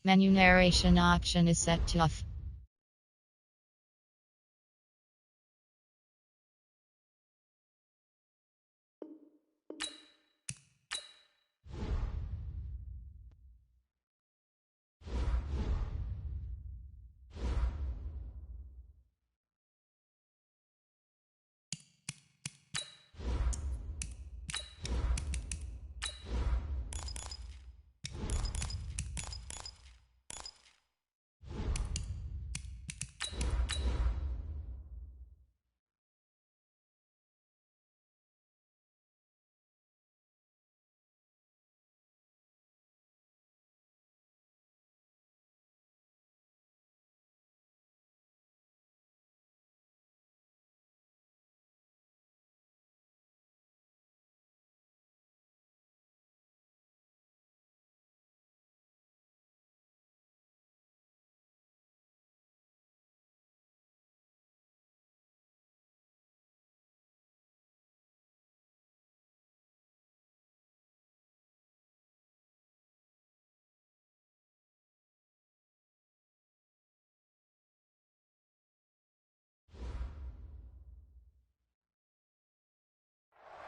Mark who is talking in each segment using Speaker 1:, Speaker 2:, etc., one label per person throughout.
Speaker 1: Menu narration option is set to off.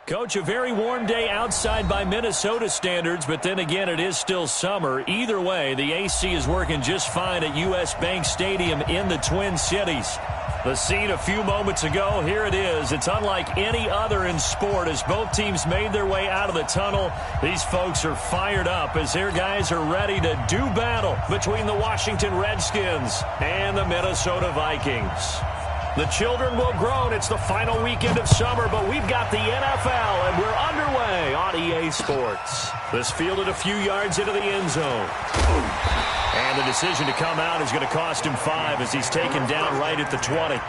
Speaker 2: Coach, a very warm day outside by Minnesota standards, but then again, it is still summer. Either way, the AC is working just fine at U.S. Bank Stadium in the Twin Cities. The scene a few moments ago, here it is. It's unlike any other in sport as both teams made their way out of the tunnel. These folks are fired up as their guys are ready to do battle between the Washington Redskins and the Minnesota Vikings. The children will groan. It's the final weekend of summer, but we've got the NFL, and we're underway on EA Sports. This fielded a few yards into the end zone. And the decision to come out is going to cost him 5 as he's taken down right at the 20.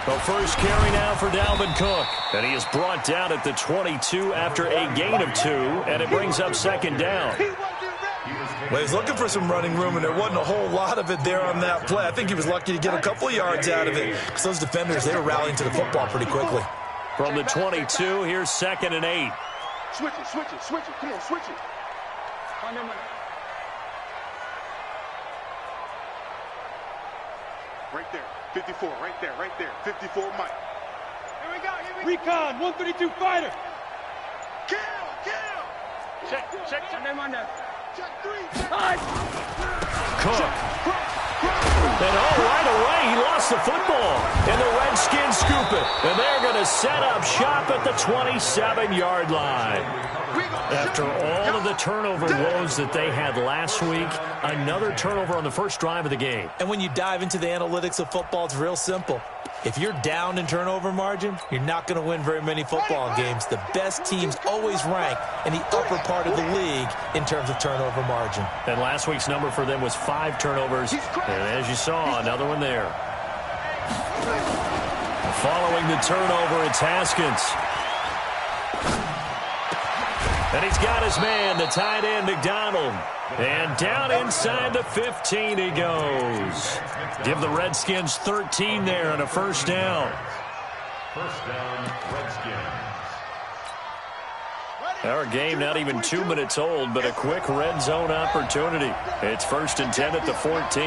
Speaker 2: The first carry now for Dalvin Cook. And he is brought down at the 22 after a gain of 2, and it brings up second down.
Speaker 3: Well, he's looking for some running room, and there wasn't a whole lot of it there on that play. I think he was lucky to get a couple of yards out of it because those defenders, they were rallying to the football pretty quickly.
Speaker 2: From the 22, here's 2nd and 8.
Speaker 4: Switch it, switch it, switch it. Come on, switch it. Right there. 54, right there, right there. 54, Mike. Here we go, Recon, 132 fighter. Kill. Check. Check 3.
Speaker 2: Cook. And right away, he lost the football. And the Redskins scoop it. And they're going to set up shop at the 27-yard line. After all of the turnover woes that they had last week, another turnover on the first drive of the game.
Speaker 3: And when you dive into the analytics of football, it's real simple. If you're down in turnover margin, you're not going to win very many football games. The best teams always rank in the upper part of the league in terms of turnover margin.
Speaker 2: And last week's number for them was 5 turnovers. And as you saw, another one there. Following the turnover, it's Haskins. And he's got his man, the tight end, McDonald. And down inside the 15 he goes. Give the Redskins 13 there and a first down.
Speaker 5: First down, Redskins.
Speaker 2: Our game not even 2 minutes old, but a quick red zone opportunity. It's 1st and 10 at the 14.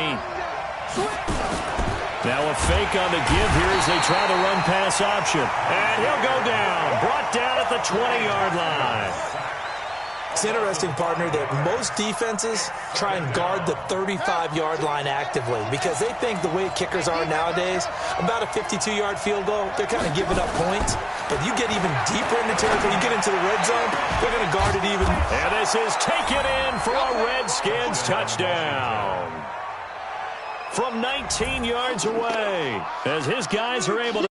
Speaker 2: Now a fake on the give here as they try the run-pass option. And he'll go down, brought down at the 20-yard line.
Speaker 3: It's interesting, partner, that most defenses try and guard the 35-yard line actively because they think the way kickers are nowadays, about a 52-yard field goal, they're kind of giving up points. But you get even deeper into territory, you get into the red zone, they're going to guard it even.
Speaker 2: And this is taken in for a Redskins touchdown. From 19 yards away, as his guys are able to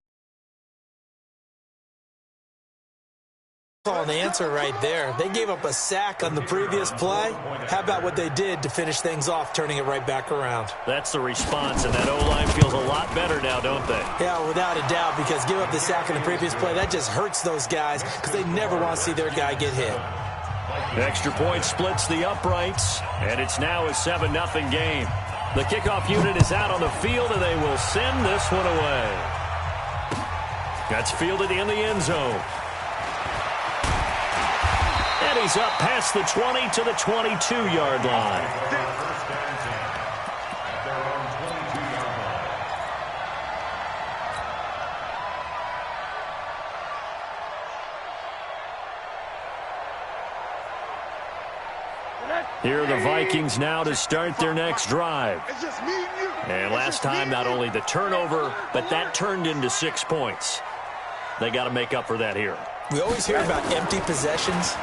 Speaker 3: An answer right there. They gave up a sack on the previous play. How about what they did to finish things off, turning it right back around?
Speaker 2: That's the response, and that O-line feels a lot better now, don't they?
Speaker 3: Yeah, without a doubt, because give up the sack in the previous play, that just hurts those guys because they never want to see their guy get hit.
Speaker 2: Extra point splits the uprights, and it's now a 7-0 game. The kickoff unit is out on the field, and they will send this one away. That's fielded in the end zone. And he's up past the 20 to the 22-yard line. Here are the Vikings now to start their next drive. And last time, not only the turnover, but that turned into 6 points. They got to make up for that here.
Speaker 3: We always hear about empty possessions,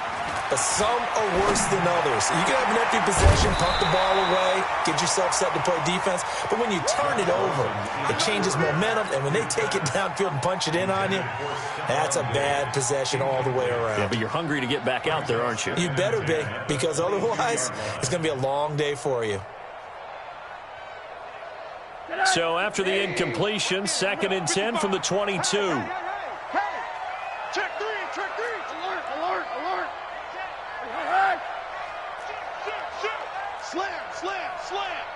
Speaker 3: but some are worse than others. You can have an empty possession, pump the ball away, get yourself set to play defense, but when you turn it over, it changes momentum, and when they take it downfield and punch it in on you, that's a bad possession all the way around.
Speaker 2: Yeah, but you're hungry to get back out there, aren't you?
Speaker 3: You better be, because otherwise, it's going to be a long day for you.
Speaker 2: So after the incompletion, 2nd and 10 from the 22.
Speaker 4: Check three. Alert. Slam.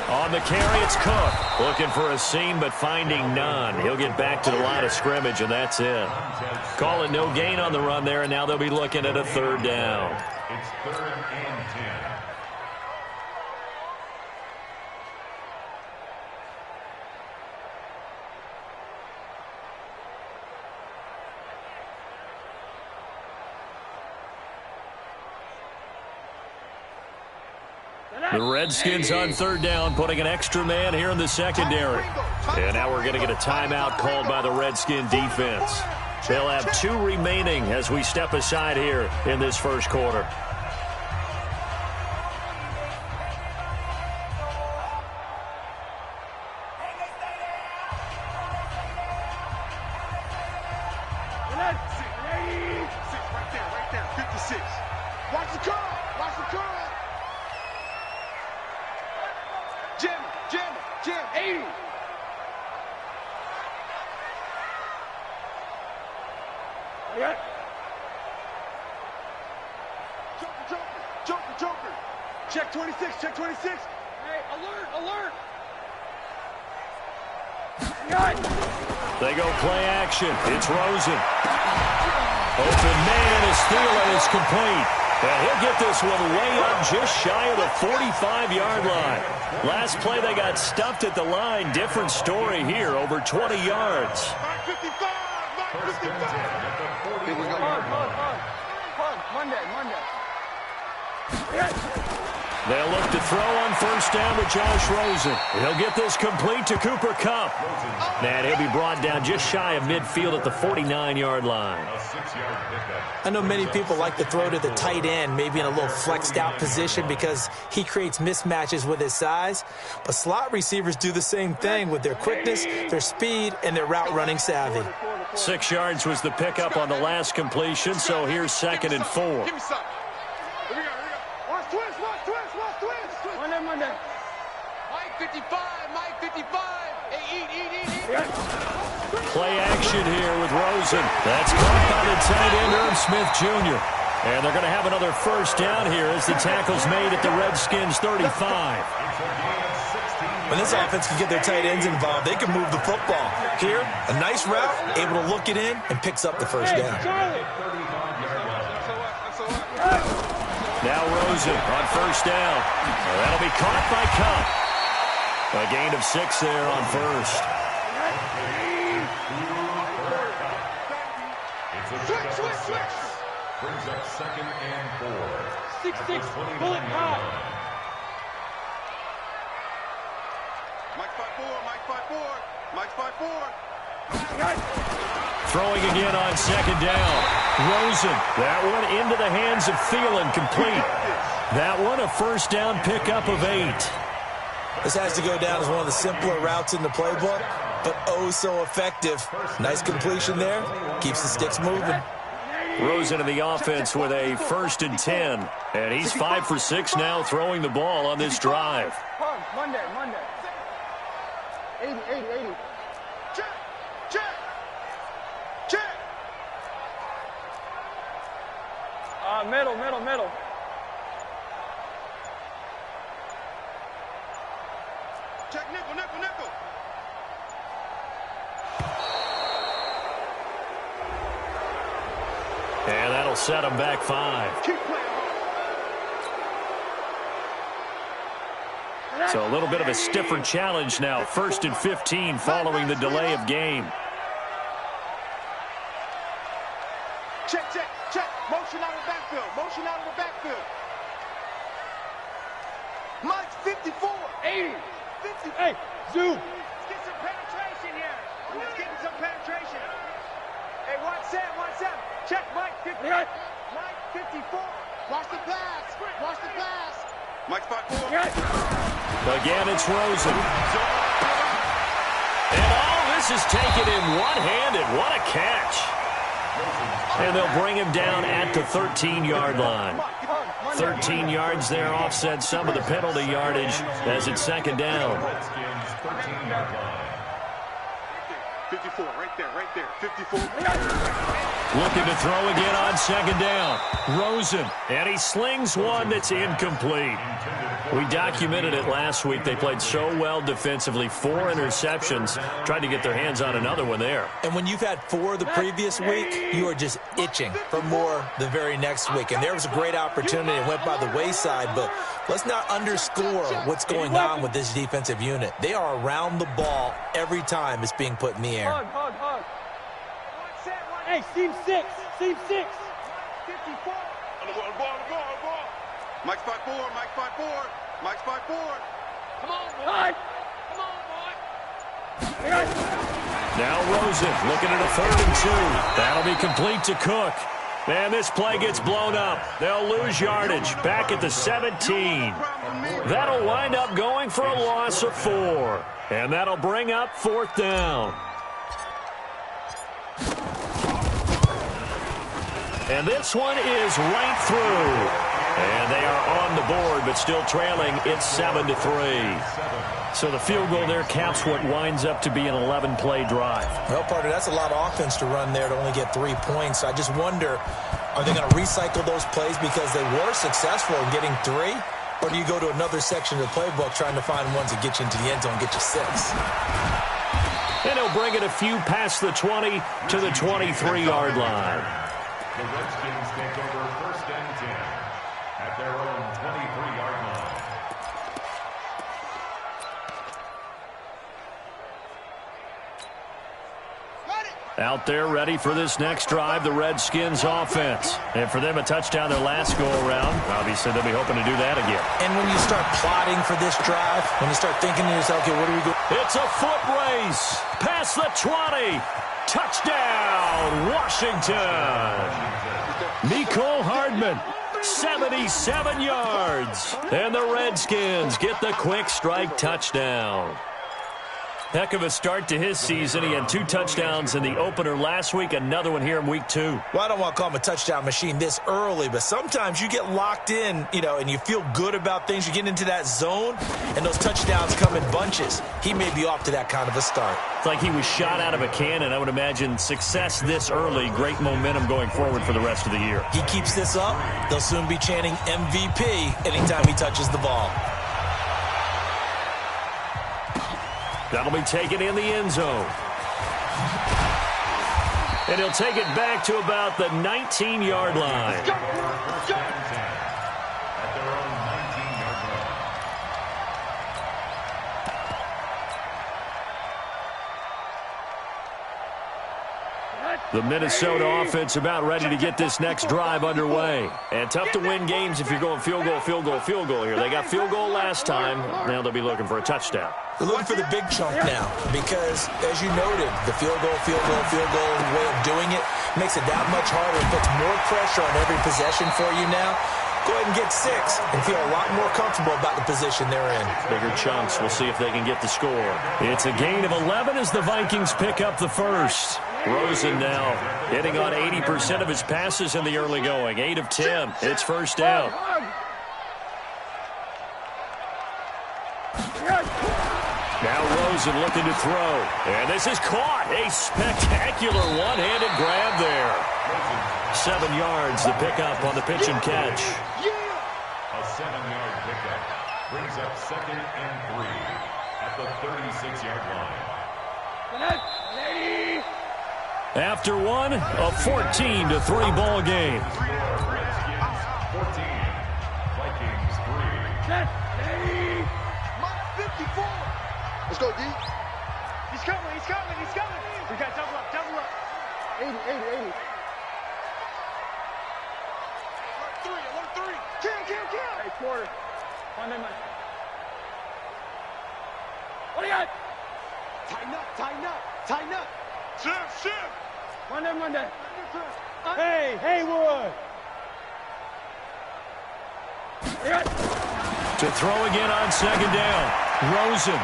Speaker 2: On the carry, it's Cook. Looking for a seam, but finding none. He'll get back to the line of scrimmage, and that's it. Call it no gain on the run there, and now they'll be looking at a 3rd down.
Speaker 5: It's 3rd and 10.
Speaker 2: The Redskins on 3rd down, putting an extra man here in the secondary. And now we're going to get a timeout called by the Redskin defense. They'll have 2 remaining as we step aside here in this first quarter.
Speaker 4: Right there, 56. Watch the curl. Jam, 80. Joker. Check 26. Hey, alert.
Speaker 2: They go play action. It's Rosen. Open man is Thielen. It's complete. And he'll get this one way up just shy of the 45-yard line. Last play, they got stuffed at the line. Different story here, over 20 yards.
Speaker 4: Mark 55. Here we go. Monday.
Speaker 2: They'll look to throw on 1st down with Josh Rosen. He'll get this complete to Cooper Kupp. And he'll be brought down just shy of midfield at the 49-yard line.
Speaker 3: I know many people like to throw to the tight end, maybe in a little flexed out position because he creates mismatches with his size. But slot receivers do the same thing with their quickness, their speed, and their route running savvy.
Speaker 2: 6 yards was the pickup on the last completion, so here's 2nd and 4.
Speaker 4: Give me some. Here we go. Watch twist. Monday. Mike 55. Hey, eat.
Speaker 2: Play action here with Rosen. That's caught by the tight end, Irv Smith Jr. And they're going to have another 1st down here as the tackle's made at the Redskins 35.
Speaker 3: When this offense can get their tight ends involved, they can move the football. Here, a nice route, able to look it in, and picks up the 1st down.
Speaker 2: Now Rosen on 1st down. That'll be caught by Kupp. A gain of 6 there on 1st.
Speaker 5: Switch. Brings up 2nd and 4.
Speaker 4: 6-6, bullet high. Mike 5-4.
Speaker 2: Throwing again on 2nd down. Rosen. That one into the hands of Thielen, complete. That one a 1st down pickup of 8.
Speaker 3: This has to go down as one of the simpler routes in the playbook. but oh so effective. Nice completion there. Keeps the sticks moving.
Speaker 2: Rosen in the offense with a 1st and 10. And he's 5 for 6 now throwing the ball on this drive.
Speaker 4: Monday. 80. Check. Middle. Check nickel.
Speaker 2: And that'll set him back 5.
Speaker 4: Keep playing hard.
Speaker 2: So a little bit of a stiffer challenge now. 1st and 15 following the delay of game.
Speaker 4: Check. Motion out of the backfield. Mike's 54. 80. 50. Hey, zoom. Let's get some penetration here. Let's get some penetration. Hey, watch Sam. Check Mike 50. Mike 54. Watch the pass. Mike 54.
Speaker 2: Again, it's Rosen. And all this is taken in one-handed. What a catch. And they'll bring him down at the 13-yard line. 13 yards there offset some of the penalty yardage as it's 2nd down.
Speaker 4: 54, right there. 54.
Speaker 2: Looking to throw again on 2nd down. Rosen, and he slings one that's incomplete. We documented it last week. They played so well defensively. 4 interceptions. Tried to get their hands on another one there.
Speaker 3: And when you've had 4 the previous week, you are just itching for more the very next week. And there was a great opportunity. It went by the wayside, but let's not underscore what's going on with this defensive unit. They are around the ball every time it's being put in the air.
Speaker 4: Hug. Hey, seam 6. 54. On the ball. Mike's 5'4. Come on, boy.
Speaker 2: Now Rosen looking at a 3rd and 2. That'll be complete to Cook. And this play gets blown up. They'll lose yardage back at the 17. That'll wind up going for a loss of 4. And that'll bring up 4th down. And this one is right through. And they are on the board, but still trailing. It's 7-3. So the field goal there caps what winds up to be an 11-play drive.
Speaker 3: Well, partner, that's a lot of offense to run there to only get 3 points. I just wonder, are they going to recycle those plays because they were successful in getting 3? Or do you go to another section of the playbook trying to find ones that get you into the end zone and get you 6?
Speaker 2: And he'll bring it a few past the 20 to the 23-yard line.
Speaker 5: The Redskins take over 1st and 10 at their own 23-yard line.
Speaker 2: Out there ready for this next drive, the Redskins offense. And for them, a touchdown their last go-around. Obviously, they'll be hoping to do that again.
Speaker 3: And when you start plotting for this drive, when you start thinking to yourself, okay, what do we do?
Speaker 2: It's a foot race. Past the 20. Touchdown, Washington. Mecole Hardman, 77 yards. And the Redskins get the quick strike touchdown. Heck of a start to his season. He had 2 touchdowns in the opener last week, another one here in week 2.
Speaker 3: Well, I don't want to call him a touchdown machine this early, but sometimes you get locked in, and you feel good about things. You get into that zone, and those touchdowns come in bunches. He may be off to that kind of a start.
Speaker 2: It's like he was shot out of a cannon. I would imagine success this early, great momentum going forward for the rest of the year.
Speaker 3: He keeps this up, they'll soon be chanting MVP anytime he touches the ball.
Speaker 2: That'll be taken in the end zone. And he'll take it back to about the 19-yard line. The Minnesota offense about ready to get this next drive underway. And tough to win games if you're going field goal here. They got field goal last time. Now they'll be looking for a touchdown.
Speaker 3: They're looking for the big chunk now because, as you noted, the field goal way of doing it makes it that much harder. It puts more pressure on every possession for you now. go ahead and get 6 and feel a lot more comfortable about the position they're in.
Speaker 2: Bigger chunks. We'll see if they can get the score. It's a gain of 11 as the Vikings pick up the first. Rosen now hitting on 80% of his passes in the early going. 8 of 10. It's first down. Now Rosen looking to throw. And this is caught. A spectacular one-handed grab there. 7 yards the pickup on the pitch and catch.
Speaker 5: A 7-yard pickup brings up 2nd and 3 at the 36-yard line.
Speaker 2: After one, a 14-3 ball game.
Speaker 5: Redskins 14, Vikings 3.
Speaker 4: 54. Let's go, D. He's coming, he's coming, he's coming. We got double up, double up. 80, 80, 80. Alert 3. Kill. Hey, quarter. Monday. What do you got? Tighten up. Shift. Monday. Hey, Haywood.
Speaker 2: To throw again on 2nd down. Rosen.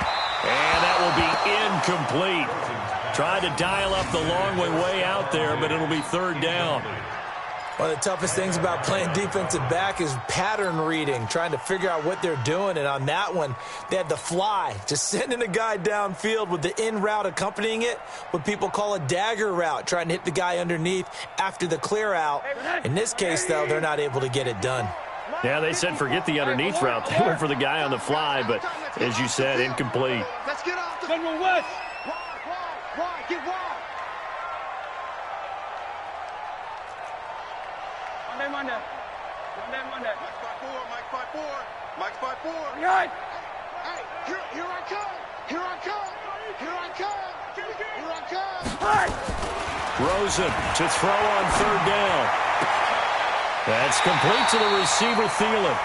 Speaker 2: And that will be incomplete. Tried to dial up the long way out there, but it'll be 3rd down.
Speaker 3: One of the toughest things about playing defensive back is pattern reading, trying to figure out what they're doing. And on that one, they had the fly, just sending a guy downfield with the in route accompanying it, what people call a dagger route, trying to hit the guy underneath after the clear out. In this case, though, they're not able to get it done.
Speaker 2: Yeah, they said forget the underneath route. They went for the guy on the fly, but as you said, incomplete.
Speaker 4: Let's get off the General West. Wide, get wide. Monday. Mike's 5-4. Hey, here I come.
Speaker 2: Rosen to throw on 3rd down. That's complete to the receiver, Thielen.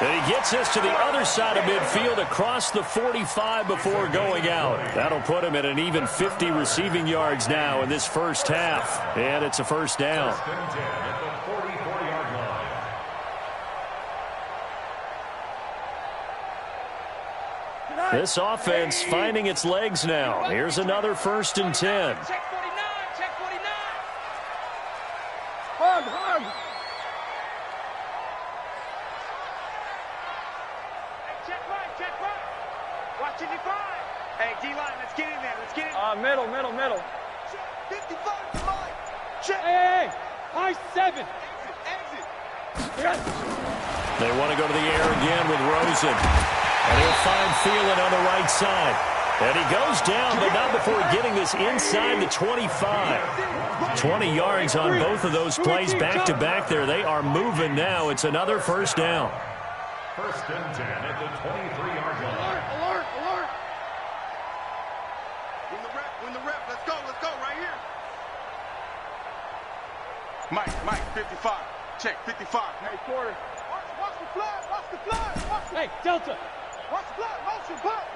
Speaker 2: And he gets us to the other side of midfield across the 45 before going out. That'll put him at an even 50 receiving yards now in this first half. And it's a first down.
Speaker 5: First and 10 at the 44-yard line.
Speaker 2: This offense finding its legs now. Here's another 1st and 10.
Speaker 4: Check 49. Hug. Check right. Watch it, 55. Hey, D-line, let's get in there. Middle. 55 to Mike. Check. Hey. High 7. Exit.
Speaker 2: They want to go to the air again with Rosen. And he'll find Thielen on the right side. And he goes down, but not before getting this inside the 25. 20 yards on both of those plays back-to-back there. They are moving now. It's another first down.
Speaker 5: First and 10 at the 23-yard line.
Speaker 4: Alert. Win the rep. Let's go right here. Mike, 55. Check, 55. Hey, quarter. Watch the flag. Hey, Delta. Watch the flag. Motion, pop.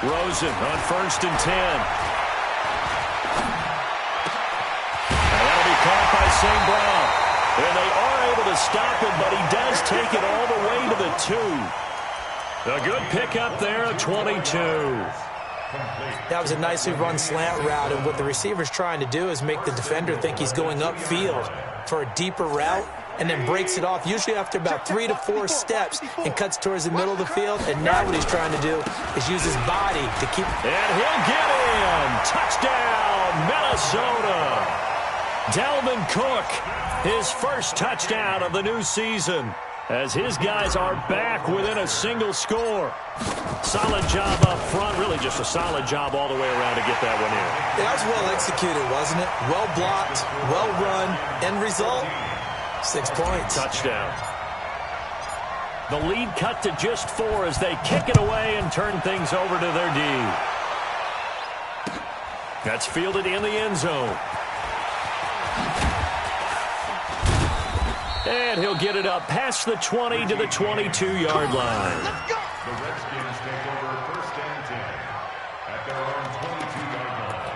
Speaker 2: Rosen on 1st and 10. And that'll be caught by St. Brown. And they are able to stop him, but he does take it all the way to the 2. A good pickup there at 22.
Speaker 3: That was a nicely run slant route, and what the receiver's trying to do is make the defender think he's going upfield for a deeper route, and then breaks it off, usually after about 3 to 4 steps, and cuts towards the middle of the field. And now what he's trying to do is use his body to keep...
Speaker 2: And he'll get in! Touchdown, Minnesota! Dalvin Cook, his first touchdown of the new season, as his guys are back within a single score. Solid job up front, really just a solid job all the way around to get that one in.
Speaker 3: That was well executed, wasn't it? Well blocked, well run, end result, 6 points.
Speaker 2: Touchdown. The lead cut to just 4 as they kick it away and turn things over to their D. That's fielded in the end zone. And he'll get it up past the 20 to the 22-yard line.
Speaker 4: Let's go.
Speaker 5: The Redskins take over 1st and 10 at their own 22-yard line.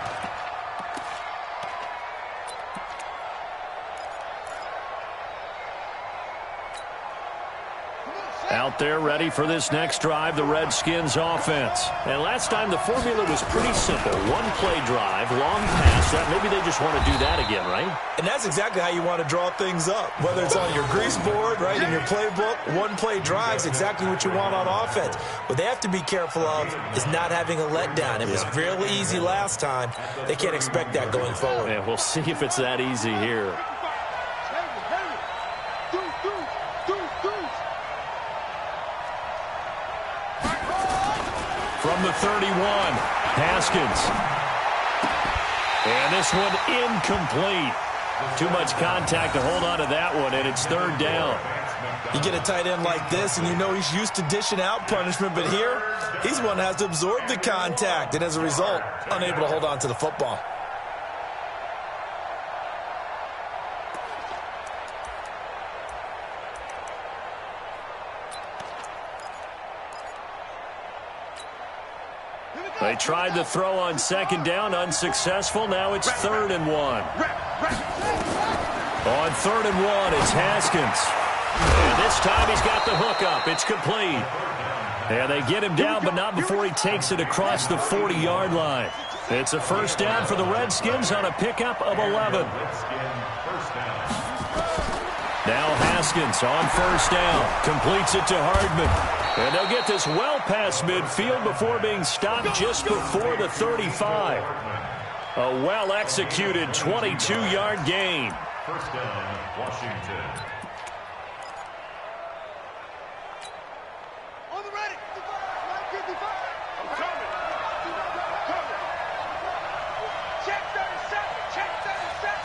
Speaker 2: Out there ready for this next drive, the Redskins offense. And last time the formula was pretty simple. One play drive, long pass. That maybe they just want to do that again, right?
Speaker 3: And that's exactly how you want to draw things up. Whether it's on your grease board, right, in your playbook, one play drive is exactly what you want on offense. What they have to be careful of is not having a letdown. It was real easy last time. They can't expect that going forward.
Speaker 2: And we'll see if it's that easy here. From the 31, Haskins. And this one incomplete. Too much contact to hold on to that one, and it's third down.
Speaker 3: You get a tight end like this, and you know he's used to dishing out punishment, but here, he's the one that has to absorb the contact, and as a result, unable to hold on to the football.
Speaker 2: They tried to throw on second down, unsuccessful. Now it's 3rd and 1. On 3rd and 1, it's Haskins. And this time he's got the hook up. It's complete. And they get him down, but not before he takes it across the 40-yard line. It's a first down for the Redskins on a pickup of 11. Now Haskins on first down. Completes it to Hardman. And they'll get this well past midfield before being stopped just before the 35. A well-executed 22-yard gain.
Speaker 5: First down, Washington.
Speaker 4: On the ready. 55. I'm coming. Check 37. Check 37.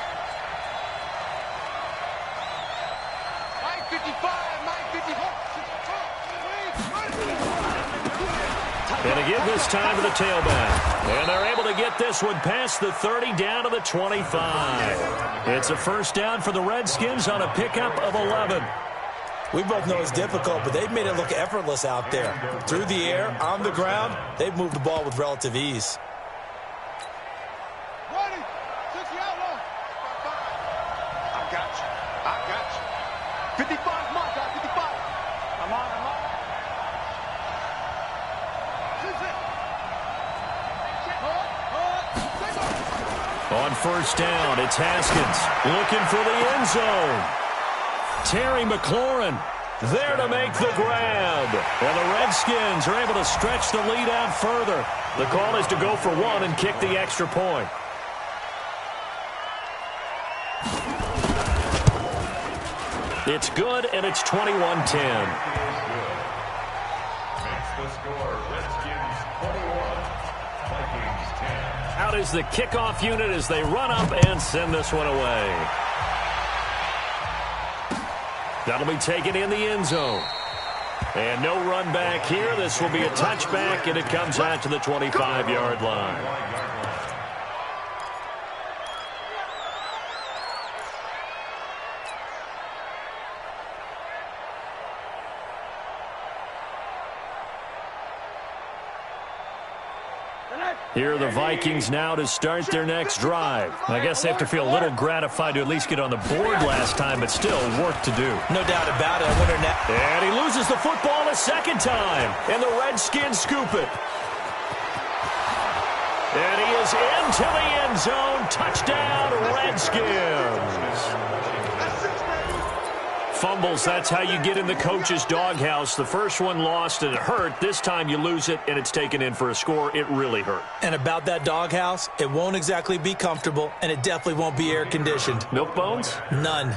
Speaker 4: Mike 55. Mike 54.
Speaker 2: And again this time to the tailback. And they're able to get this one past the 30 down to the 25. It's a first down for the Redskins on a pickup of 11.
Speaker 3: We both know it's difficult, but they've made it look effortless out there. Through the air, on the ground, they've moved the ball with relative ease.
Speaker 4: Ready. 60 outlaw. I got you. 55, mark out. 55. I'm on.
Speaker 2: On first down, it's Haskins looking for the end zone. Terry McLaurin there to make the grab. And the Redskins are able to stretch the lead out further. The call is to go for one and kick the extra point. It's good, and it's 21-10.
Speaker 5: Makes the score Redskins 21, Vikings 10.
Speaker 2: Out is the kickoff unit as they run up and send this one away. That'll be taken in the end zone. And no run back here. This will be a touchback, and it comes out to the 25-yard line. Here are the Vikings now to start their next drive. I guess they have to feel a little gratified to at least get on the board last time, but still work to do.
Speaker 3: No doubt about it. I wonder now.
Speaker 2: And he loses the football a second time, and the Redskins scoop it. And he is into the end zone. Touchdown, Redskins. Fumbles, that's how you get in the coach's doghouse. The first one lost and it hurt. This time you lose it and it's taken in for a score. It really hurt.
Speaker 3: And about that doghouse, it won't exactly be comfortable, and it definitely won't be air-conditioned.
Speaker 2: Milk bones?
Speaker 3: None.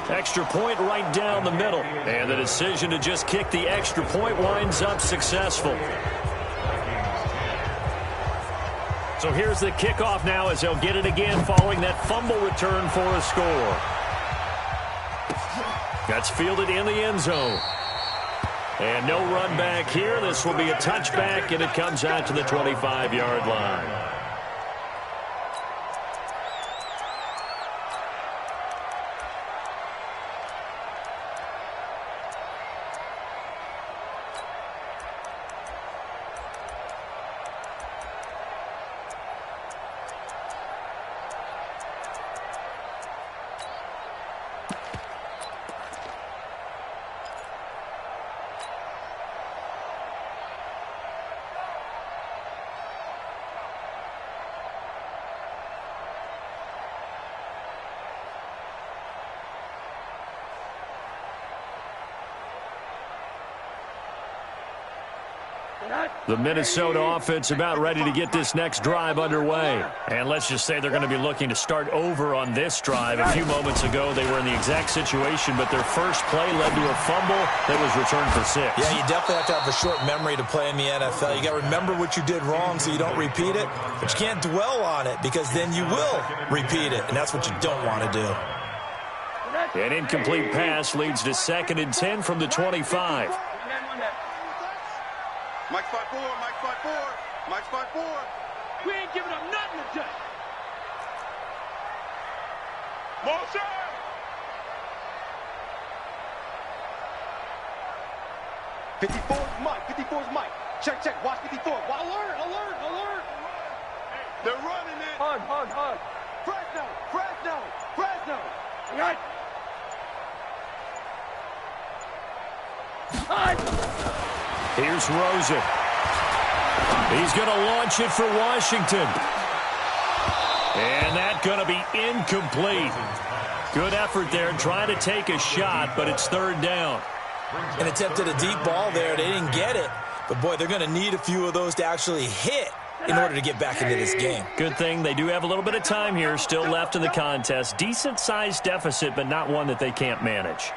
Speaker 2: Extra point right down the middle. And the decision to just kick the extra point winds up successful. So here's the kickoff now as they'll get it again following that fumble return for a score. That's fielded in the end zone. And no run back here. This will be a touchback, and it comes out to the 25-yard line. The Minnesota offense about ready to get this next drive underway. And let's just say they're going to be looking to start over on this drive. A few moments ago, they were in the exact situation, but their first play led to a fumble that was returned for 6.
Speaker 3: Yeah, you definitely have to have a short memory to play in the NFL. You got to remember what you did wrong so you don't repeat it, but you can't dwell on it because then you will repeat it, and that's what you don't want to do.
Speaker 2: An incomplete pass leads to 2nd and 10 from the 25.
Speaker 4: Mike's 5-4, Mike's 5-4, Mike's 5-4. We ain't giving up nothing today. Motion! '54's Mike, 54's Mike. Check, check, watch 54. Alert, alert, alert. They're running it. Hard. Fresno. Right.
Speaker 2: Here's Rosen. He's going to launch it for Washington. And that's going to be incomplete. Good effort there, trying to take a shot, but it's 3rd down.
Speaker 3: An attempt at a deep ball there. They didn't get it. But, boy, they're going to need a few of those to actually hit in order to get back into this game.
Speaker 2: Good thing they do have a little bit of time here still left in the contest. Decent-sized deficit, but not one that they can't manage.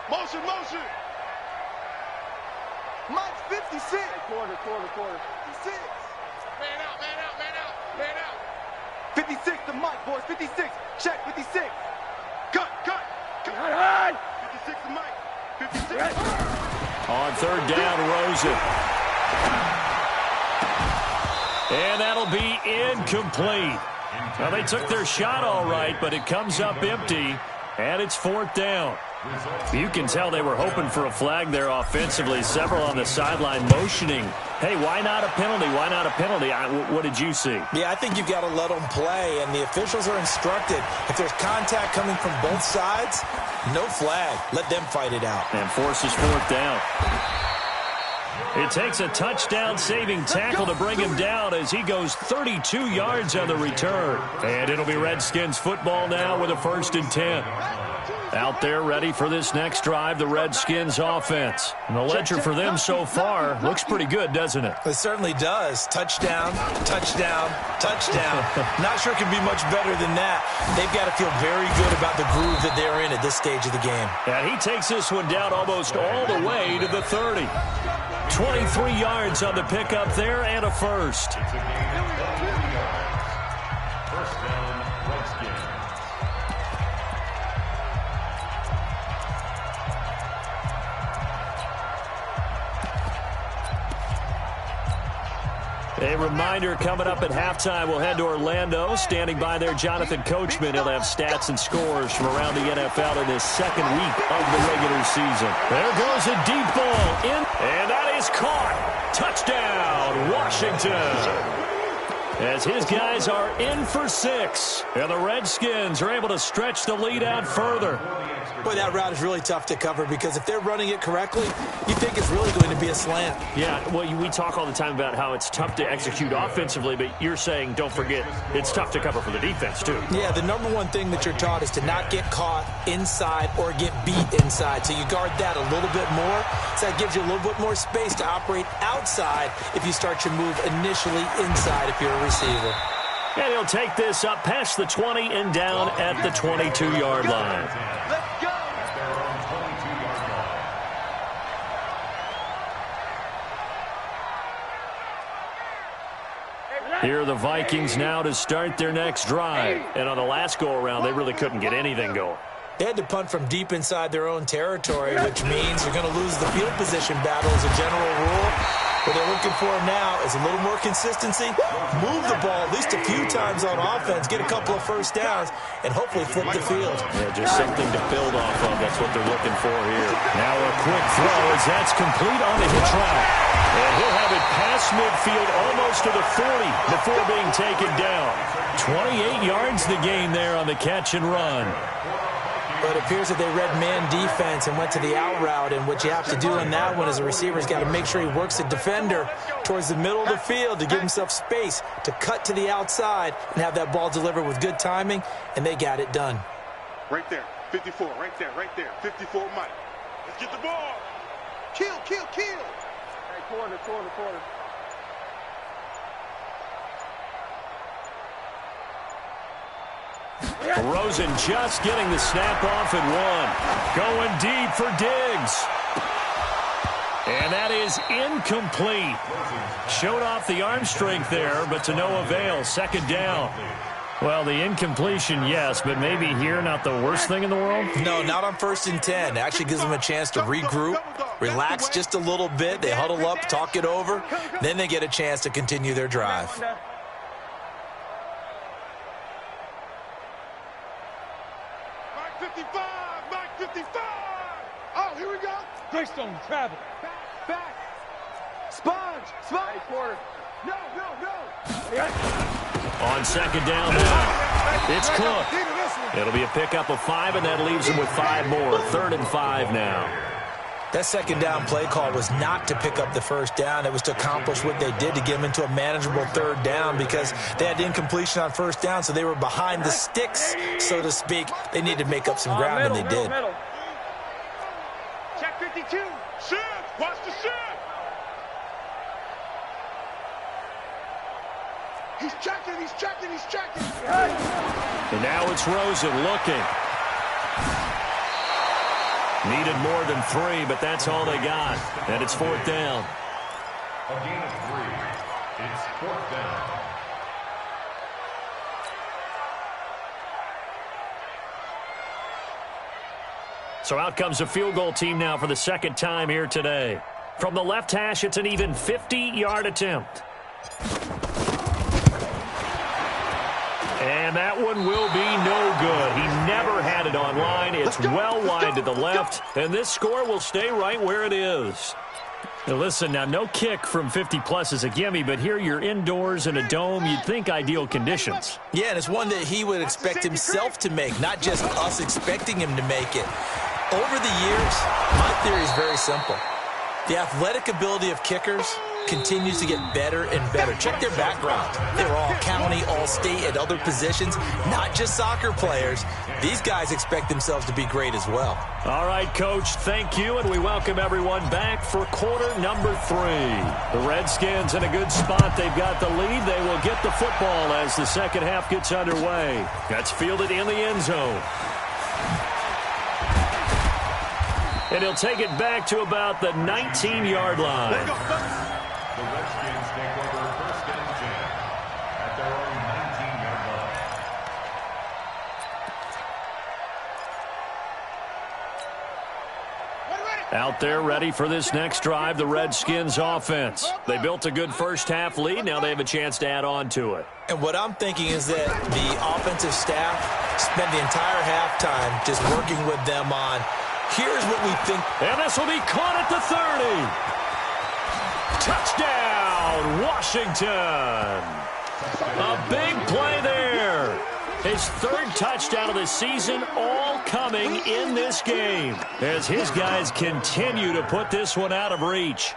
Speaker 4: Motion. Mike's 56. Quarter. 56. Man out. 56 to Mike, boys. 56. Check, 56. Cut. 56 to Mike. 56.
Speaker 2: On 3rd down, Rosen. And that'll be incomplete. Well, they took their shot all right, but it comes up empty, and it's 4th down. You can tell they were hoping for a flag there offensively. Several on the sideline motioning. Hey, why not a penalty? What did you see?
Speaker 3: Yeah, I think you've got to let them play, and the officials are instructed. If there's contact coming from both sides, no flag. Let them fight it out.
Speaker 2: And forces 4th down. It takes a touchdown-saving tackle to bring him down as he goes 32 yards on the return. And it'll be Redskins football now with a 1st and 10. Out there ready for this next drive, the Redskins offense. And the ledger for them so far looks pretty good, doesn't it?
Speaker 3: It certainly does. Touchdown. Not sure it can be much better than that. They've got to feel very good about the groove that they're in at this stage of the game.
Speaker 2: And he takes this one down almost all the way to the 30. 23 yards on the pickup there and a first.
Speaker 5: First down, Redskins.
Speaker 2: A reminder coming up at halftime, we'll head to Orlando. Standing by there, Jonathan Coachman. He'll have stats and scores from around the NFL in this 2nd week of the regular season. There goes a deep ball in, and that is caught. Touchdown, Washington. As his guys are in for 6. And the Redskins are able to stretch the lead out further.
Speaker 3: Boy, that route is really tough to cover because if they're running it correctly, you think it's really going to be a slant.
Speaker 2: Yeah, well, we talk all the time about how it's tough to execute offensively, but you're saying, don't forget, it's tough to cover for the defense, too.
Speaker 3: Yeah, the number one thing that you're taught is to not get caught inside or get beat inside. So you guard that a little bit more. So that gives you a little bit more space to operate outside if you start your move initially inside if you're a receiver.
Speaker 2: And he'll take this up past the 20 and down at the 22-yard line.
Speaker 4: Let's go.
Speaker 2: Here are the Vikings now to start their next drive. And on the last go-around, they really couldn't get anything going.
Speaker 3: They had to punt from deep inside their own territory, which means you're going to lose the field position battle as a general rule. What they're looking for now is a little more consistency, move the ball at least a few times on offense, get a couple of first downs, and hopefully flip the field.
Speaker 2: Yeah, just something to build off of. That's what they're looking for here. Now a quick throw as that's complete on the hitch route. And he'll have it past midfield almost to the 40 before being taken down. 28 yards the gain there on the catch and run.
Speaker 3: But it appears that they read man defense and went to the out route. And what you have to do in that one as a receiver is got to make sure he works the defender towards the middle of the field to give himself space to cut to the outside and have that ball delivered with good timing. And they got it done.
Speaker 4: Right there. 54. Right there. 54 Mike. Let's get the ball. Kill. Quarter.
Speaker 2: Rosen just getting the snap off at one. Going deep for Diggs. And that is incomplete. Showed off the arm strength there, but to no avail. Second down. Well, the incompletion, yes, but maybe here not the worst thing in the world?
Speaker 3: No, not on 1st and 10. It actually gives them a chance to regroup, relax just a little bit. They huddle up, talk it over. Then they get a chance to continue their drive.
Speaker 4: Back 55. Oh, here we go. Greystone, travel. Back. Sponge. Hey, quarter. No.
Speaker 2: On second down now, it's Cook. It'll be a pickup of 5, and that leaves him with 5 more. 3rd and 5 now.
Speaker 3: That second down play call was not to pick up the first down. It was to accomplish what they did to get them into a manageable 3rd down because they had incompletion on 1st down, so they were behind the sticks, so to speak. They needed to make up some ground, and they did.
Speaker 4: Check 52. Shift. Watch the shift. He's checking.
Speaker 2: And now it's Rosen looking. Needed more than 3, but that's all they got. And it's 4th down.
Speaker 5: A gain of 3. It's 4th down.
Speaker 2: So out comes a field goal team now for the second time here today. From the left hash, it's an even 50-yard attempt. And that one will be no good. He never had it on line. It's well wide to the left, and this score will stay right where it is. Now listen, now no kick from 50-plus is a gimme, but here you're indoors in a dome. You'd think ideal conditions.
Speaker 3: Yeah, and it's one that he would expect himself to make, not just us expecting him to make it. Over the years, my theory is very simple. The athletic ability of kickers continues to get better and better. Check their background. They were all county, all state, at other positions, not just soccer players. These guys expect themselves to be great as well.
Speaker 2: All right, Coach, thank you, and we welcome everyone back for quarter number 3. The Redskins in a good spot. They've got the lead. They will get the football as the second half gets underway. That's fielded in the end zone. And he'll take it back to about the 19-yard line.
Speaker 5: The Redskins take over 1st and 10 at their own 19-yard line.
Speaker 2: Out there ready for this next drive, the Redskins offense. They built a good first half lead. Now they have a chance to add on to it.
Speaker 3: And what I'm thinking is that the offensive staff spent the entire halftime just working with them on, here's what we think.
Speaker 2: And this will be caught at the 30. Touchdown, Washington. A big play there. His 3rd touchdown of the season, all coming in this game as his guys continue to put this one out of reach.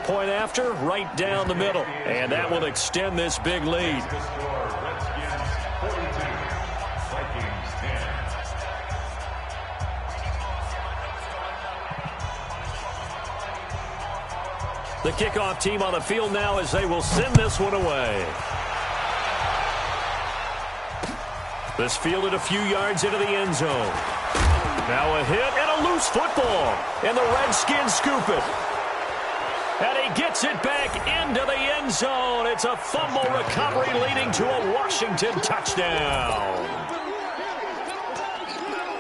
Speaker 2: Point after, right down the middle. And that will extend this big lead.
Speaker 5: Redskins 42, Vikings 10.
Speaker 2: The kickoff team on the field now as they will send this one away. This fielded a few yards into the end zone. Now a hit and a loose football. And the Redskins scoop it. And he gets it back into the end zone. It's a fumble recovery leading to a Washington touchdown.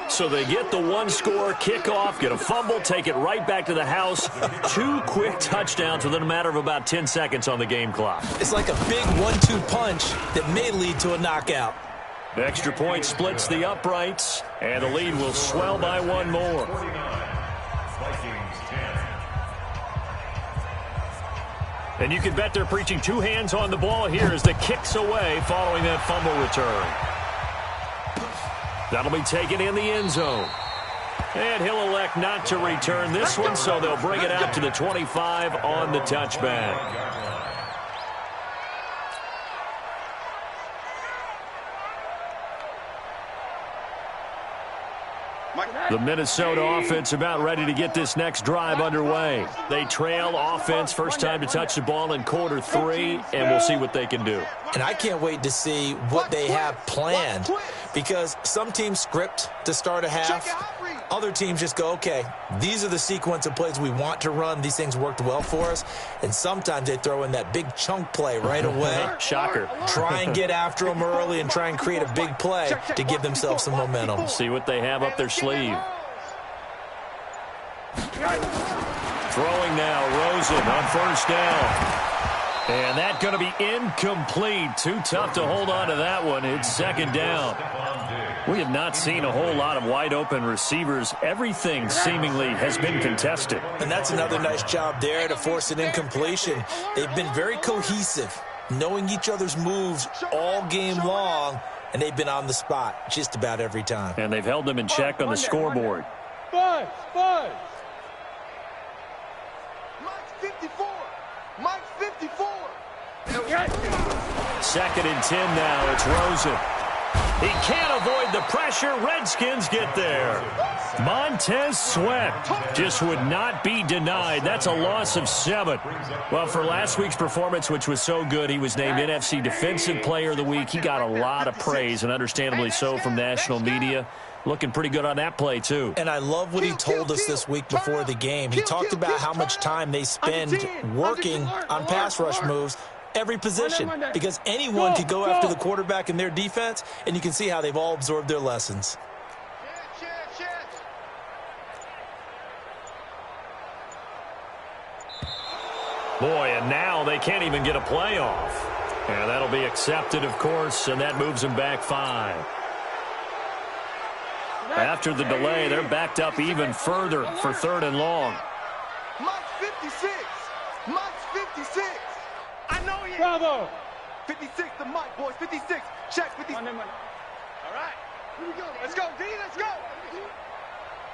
Speaker 2: So they get the 1-score kickoff, get a fumble, take it right back to the house. 2 quick touchdowns within a matter of about 10 seconds on the game clock.
Speaker 3: It's like a big 1-2 punch that may lead to a knockout.
Speaker 2: The extra point splits the uprights, and the lead will swell by 1 more.
Speaker 5: 49, Vikings 10.
Speaker 2: And you can bet they're preaching 2 hands on the ball here as the kick's away following that fumble return. That'll be taken in the end zone. And he'll elect not to return this one, so they'll bring it out to the 25 on the touchback. The Minnesota offense about ready to get this next drive underway. They trail offense, first time to touch the ball in quarter 3, and we'll see what they can do.
Speaker 3: And I can't wait to see what they have planned, because some teams script to start a half. Other teams just go, okay, these are the sequence of plays we want to run. These things worked well for us. And sometimes they throw in that big chunk play right away.
Speaker 2: Shocker.
Speaker 3: Try and get after them early and try and create a big play to give themselves some momentum.
Speaker 2: See what they have up their sleeve. Throwing now, Rosen on first down. And that's going to be incomplete. Too tough to hold on to that one. It's second down. We have not seen a whole lot of wide-open receivers. Everything seemingly has been contested.
Speaker 3: And that's another nice job there to force an incompletion. They've been very cohesive, knowing each other's moves all game long, and they've been on the spot just about every time.
Speaker 2: And they've held them in check on the scoreboard.
Speaker 4: Five. Mike's 54. Mike's 54.
Speaker 2: Second and 10 now. It's Rosen. He can't avoid the pressure. Redskins get there. Montez Sweat just would not be denied. That's a loss of 7. Well, for last week's performance, which was so good, he was named NFC Defensive Player of the Week. He got a lot of praise, and understandably so, from national media. Looking pretty good on that play, too.
Speaker 3: And I love what he told us this week before the game. He talked about how much time they spend working on pass rush moves, every position, because anyone could go after the quarterback in their defense, and you can see how they've all absorbed their lessons.
Speaker 2: Boy, and now they can't even get a play off. And that'll be accepted, of course, and that moves them back 5. After the delay, they're backed up even further for third and long.
Speaker 4: Mike's 56. Mike's 56. I know he is. Bravo. 56 to Mike, boys. 56. Check 56. All right. Here we go. Let's go, D. Let's go.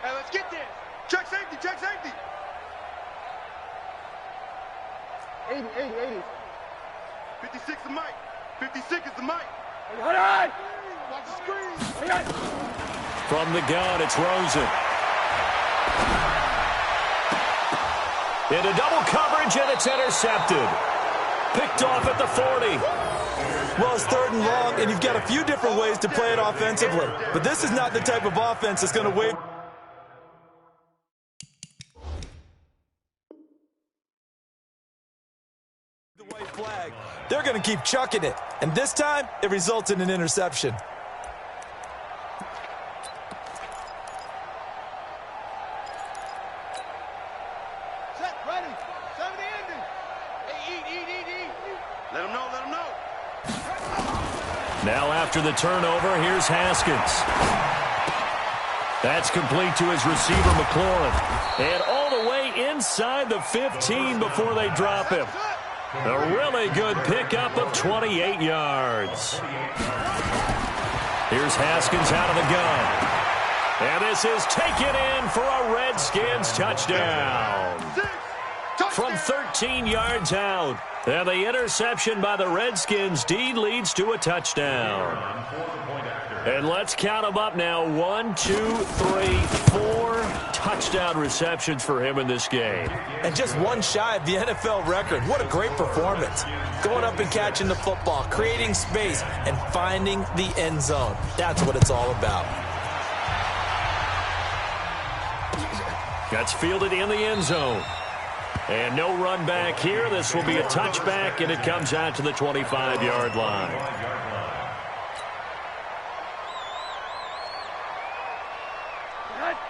Speaker 4: Hey, let's get there. Check safety. Check safety. 80. 56 to Mike. 56 is the Mike. All right. Watch the screen. All right.
Speaker 2: From the gun, it's Rosen. Into double coverage, and it's intercepted. Picked off at the 40.
Speaker 3: Well, it's third and long, and you've got a few different ways to play it offensively. But this is not the type of offense that's going to wait. The white flag. They're going to keep chucking it. And this time, it results in an interception.
Speaker 2: Now after the turnover, here's Haskins. That's complete to his receiver, McLaurin. And all the way inside the 15 before they drop him. A really good pickup of 28 yards. Here's Haskins out of the gun. And this is taken in for a Redskins touchdown. From 13 yards out. And the interception by the Redskins. D leads to a touchdown. And let's count them up now. 1, 2, 3, 4 touchdown receptions for him in this game.
Speaker 3: And just one shy of the NFL record. What a great performance. Going up and catching the football, creating space, and finding the end zone. That's what it's all about.
Speaker 2: Gets fielded in the end zone. And no run back here. This will be a touchback, and it comes out to the 25-yard line.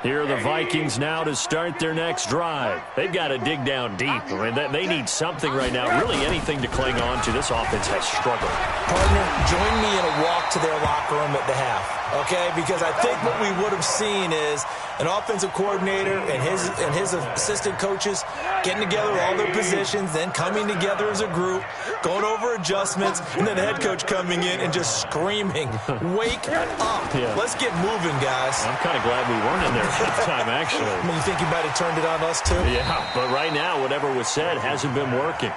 Speaker 2: Here are the Vikings now to start their next drive. They've got to dig down deep. I mean, they need something right now, really anything to cling on to. This offense has struggled.
Speaker 3: Partner, join me in a walk to their locker room at the half, okay? Because I think what we would have seen is an offensive coordinator and his assistant coaches getting together all their positions, then coming together as a group, going over adjustments, and then the head coach coming in and just screaming, wake up.
Speaker 2: Yeah.
Speaker 3: Let's get moving, guys.
Speaker 2: I'm kind of glad we weren't in there at halftime, actually.
Speaker 3: I mean, you think you might have turned it on us, too?
Speaker 2: Yeah, but right now, whatever was said hasn't been working.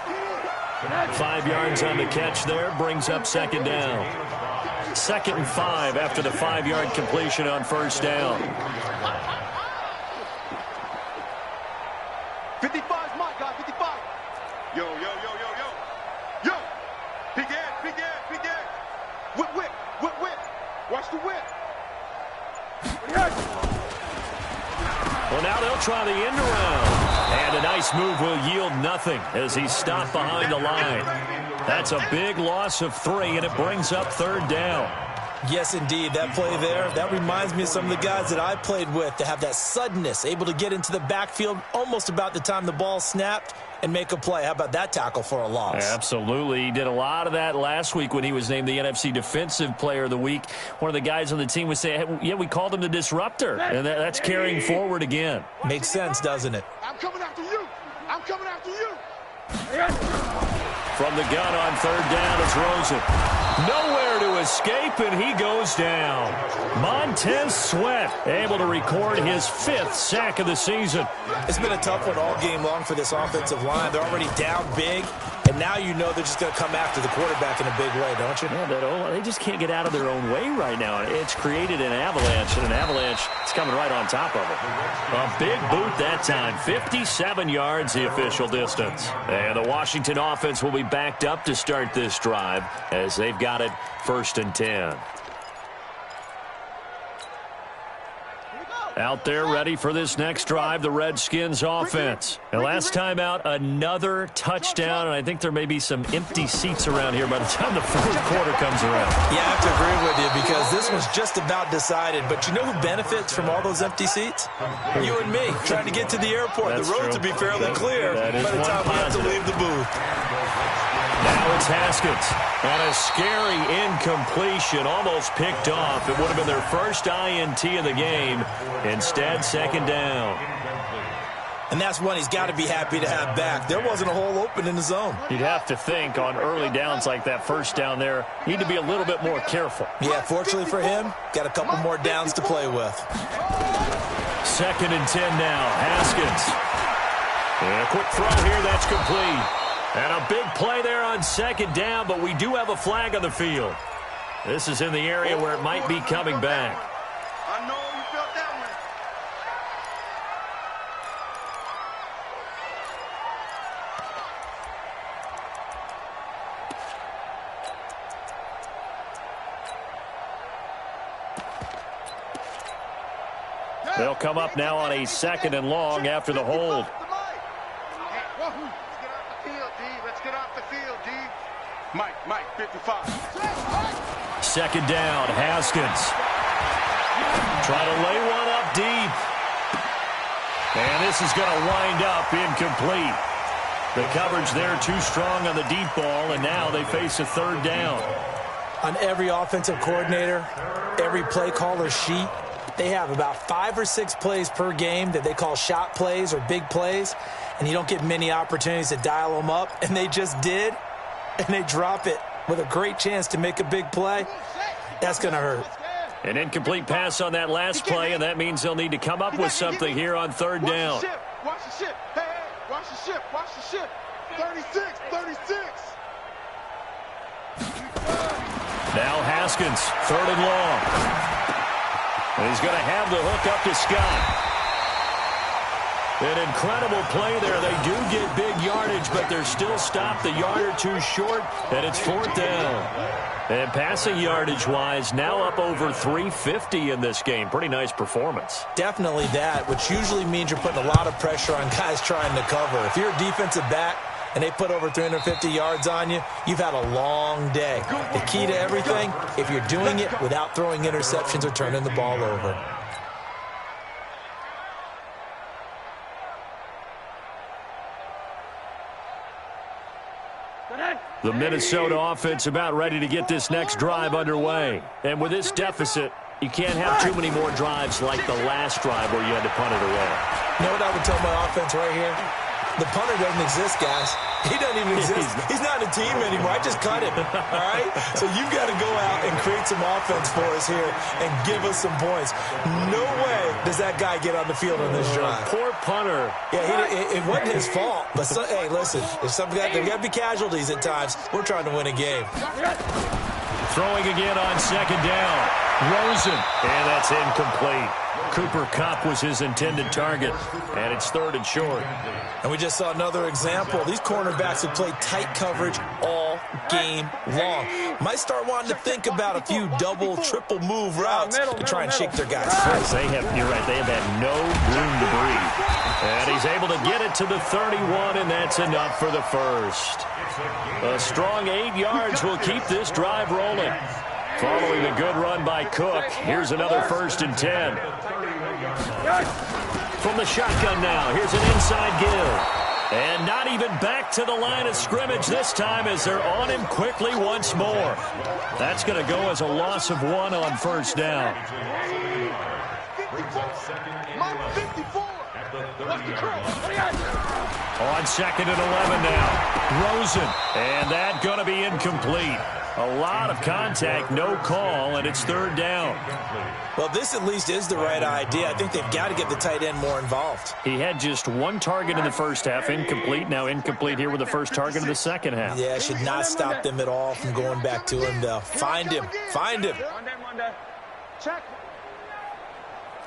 Speaker 2: 5 yards on the catch there, brings up second down. 2nd and 5 after the 5-yard completion on first down.
Speaker 4: Yo! Big Ed. Whip. Watch the whip.
Speaker 2: Well, now they'll try the end around. And a nice move will yield nothing as he's stopped behind the line. That's a big loss of 3, and it brings up 3rd down.
Speaker 3: Yes, indeed. That play there, that reminds me of some of the guys that I played with to have that suddenness, able to get into the backfield almost about the time the ball snapped and make a play. How about that tackle for a loss?
Speaker 2: Absolutely. He did a lot of that last week when he was named the NFC Defensive Player of the Week. One of the guys on the team would say, hey, yeah, we called him the disruptor, and that's carrying forward again.
Speaker 3: Makes sense, doesn't it?
Speaker 4: I'm coming after you.
Speaker 2: From the gun on 3rd down, it's Rosen. Nowhere to escape, and he goes down. Montez Sweat able to record his 5th sack of the season.
Speaker 3: It's been a tough one all game long for this offensive line. They're already down big, and now you know they're just going to come after the quarterback in a big way, don't you?
Speaker 2: Yeah, they just can't get out of their own way right now. It's created an avalanche, and an avalanche is coming right on top of it. A big boot that time. 57 yards, the official distance. And the Washington offense will be backed up to start this drive as they've got it 1st and 10. Out there ready for this next drive, the Redskins offense. And last time out, another touchdown, and I think there may be some empty seats around here by the time the 4th quarter comes around.
Speaker 3: Yeah, I have to agree with you because this was just about decided. But you know who benefits from all those empty seats? You and me, trying to get to the airport.
Speaker 2: That's
Speaker 3: the roads
Speaker 2: true.
Speaker 3: will be fairly clear by the time we have to leave the booth.
Speaker 2: Now it's Haskins. And a scary incompletion, almost picked off. It would have been their first INT of the game. Instead, 2nd down.
Speaker 3: And that's one he's got to be happy to have back. There wasn't a hole open in the zone.
Speaker 2: You'd have to think on early downs like that 1st down there, need to be a little bit more careful.
Speaker 3: Yeah, fortunately for him, got a couple more downs to play with.
Speaker 2: 2nd and 10 now. Haskins. And a quick throw here, that's complete. And a big play there on 2nd down, but we do have a flag on the field. This is in the area where it might be coming back.
Speaker 4: I know you felt that one.
Speaker 2: They'll come up now on a 2nd and long after the hold.
Speaker 4: Let's get off the field, D. Mike, 55.
Speaker 2: 2nd down, Haskins. Try to lay one up deep. And this is going to wind up incomplete. The coverage there too strong on the deep ball, and now they face a 3rd down.
Speaker 3: On every offensive coordinator, every play caller sheet, they have about 5 or 6 plays per game that they call shot plays or big plays, and you don't get many opportunities to dial them up, and they just did, and they drop it with a great chance to make a big play. That's going to hurt.
Speaker 2: An incomplete pass on that last play, and that means they'll need to come up with something here on 3rd down.
Speaker 4: Watch the ship. Hey, watch the ship. 36.
Speaker 2: Now Haskins, 3rd and long. And he's going to have the hook up to Scott. An incredible play there. They do get big yardage, but they're still stopped a yard or two short, and it's 4th down. And passing yardage-wise, now up over 350 in this game. Pretty nice performance.
Speaker 3: Definitely that, which usually means you're putting a lot of pressure on guys trying to cover. If you're a defensive back and they put over 350 yards on you, you've had a long day. The key to everything, if you're doing it without throwing interceptions or turning the ball over.
Speaker 2: The Minnesota offense about ready to get this next drive underway. And with this deficit, you can't have too many more drives like the last drive where you had to punt it away.
Speaker 3: You know what I would tell my offense right here? The punter doesn't exist, guys. He doesn't even exist. He's not a team anymore. I just cut him, all right? So you've got to go out and create some offense for us here and give us some points. No way does that guy get on the field on this drive.
Speaker 2: Poor punter.
Speaker 3: Yeah, it wasn't his fault. But, hey, listen, there's got to be casualties at times. We're trying to win a game.
Speaker 2: Throwing again on 2nd down. Rosen. And that's incomplete. Cooper Kupp was his intended target, and it's 3rd and short.
Speaker 3: And we just saw another example. These cornerbacks have played tight coverage all game long. Might start wanting to think about a few double, triple move routes to try and shake their guys free.
Speaker 2: You're right, they have had no room to breathe. And he's able to get it to the 31, and that's enough for the first. A strong 8 yards will keep this drive rolling. Following the good run by Cook, here's another 1st and 10. From the shotgun now, here's an inside give. And not even back to the line of scrimmage this time as they're on him quickly once more. That's going to go as a loss of 1 on 1st down. On 2nd and 11 now. Rosen. And that going to be incomplete. A lot of contact, no call, and it's 3rd down.
Speaker 3: Well, this at least is the right idea. I think they've got to get the tight end more involved.
Speaker 2: He had just 1 target in the first half, incomplete. Now incomplete here with the first target of the second half.
Speaker 3: Yeah, should not stop them at all from going back to him, though. Find him. Find him.
Speaker 4: Check.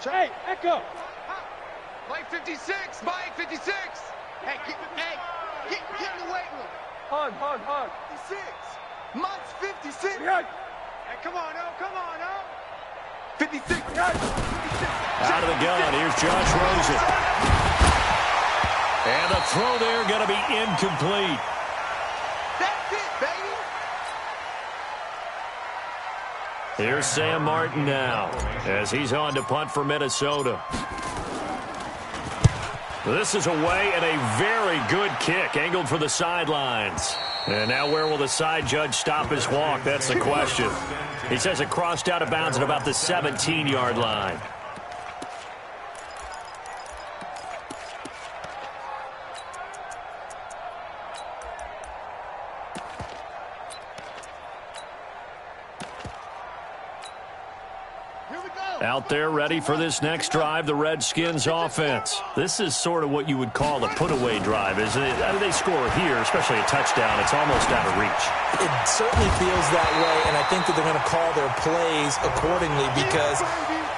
Speaker 4: Hey, Echo. Mike 56. Mike 56. Hey, get in the weight room. Hug. 56. Mike's 56. Hey, come on, oh, come on, oh. 56.
Speaker 2: Out of the gun, here's Josh Rosen. And the throw there going to be incomplete.
Speaker 4: That's it, baby.
Speaker 2: Here's Sam Martin now as he's on to punt for Minnesota. This is away and a very good kick, angled for the sidelines. And now where will the side judge stop his walk? That's the question. He says it crossed out of bounds at about the 17-yard line. Out there ready for this next drive, the Redskins offense. This is sort of what you would call a put-away drive, isn't it? I mean, they score here, especially a touchdown. It's almost out of reach.
Speaker 3: It certainly feels that way, and I think that they're going to call their plays accordingly because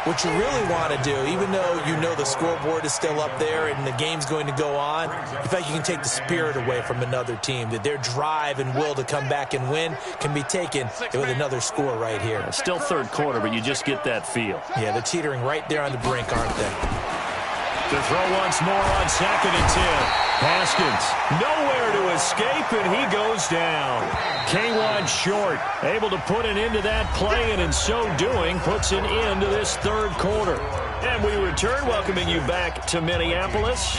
Speaker 3: what you really want to do, even though you know the scoreboard is still up there and the game's going to go on, in fact, you can take the spirit away from another team, that their drive and will to come back and win can be taken with another score right here.
Speaker 2: Still 3rd quarter, but you just get that feel.
Speaker 3: Yeah, they're teetering right there on the brink, aren't they?
Speaker 2: To throw once more on 2nd and 10. Haskins, nowhere to escape, and he goes down. K1 short, able to put an end to that play, and in so doing, puts an end to this 3rd quarter. And we return, welcoming you back to Minneapolis.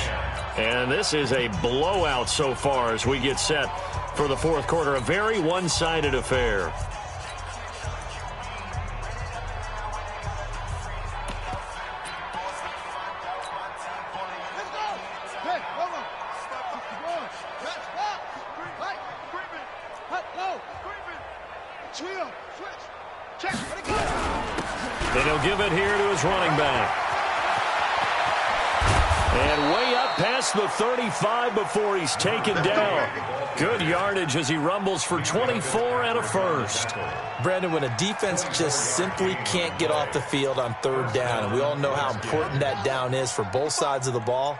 Speaker 2: And this is a blowout so far as we get set for the 4th quarter. A very one-sided affair. Then he'll give it here to his running back. And way up past the 35 before he's taken down. Good yardage as he rumbles for 24 and a first.
Speaker 3: Brandon, when a defense just simply can't get off the field on 3rd down, and we all know how important that down is for both sides of the ball,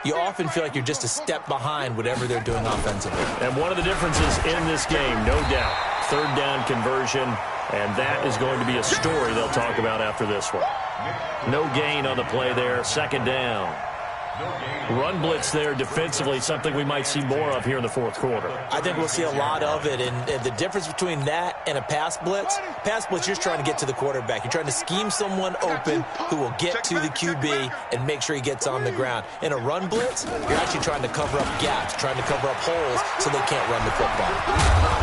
Speaker 3: you often feel like you're just a step behind whatever they're doing offensively.
Speaker 2: And one of the differences in this game, no doubt, 3rd down conversion, and that is going to be a story they'll talk about after this one. No gain on the play there, 2nd down. Run blitz there defensively, something we might see more of here in the 4th quarter.
Speaker 3: I think we'll see a lot of it, and the difference between that and a pass blitz, you're trying to get to the quarterback. You're trying to scheme someone open who will get to the QB and make sure he gets on the ground. In a run blitz, you're actually trying to cover up gaps, trying to cover up holes so they can't run the football.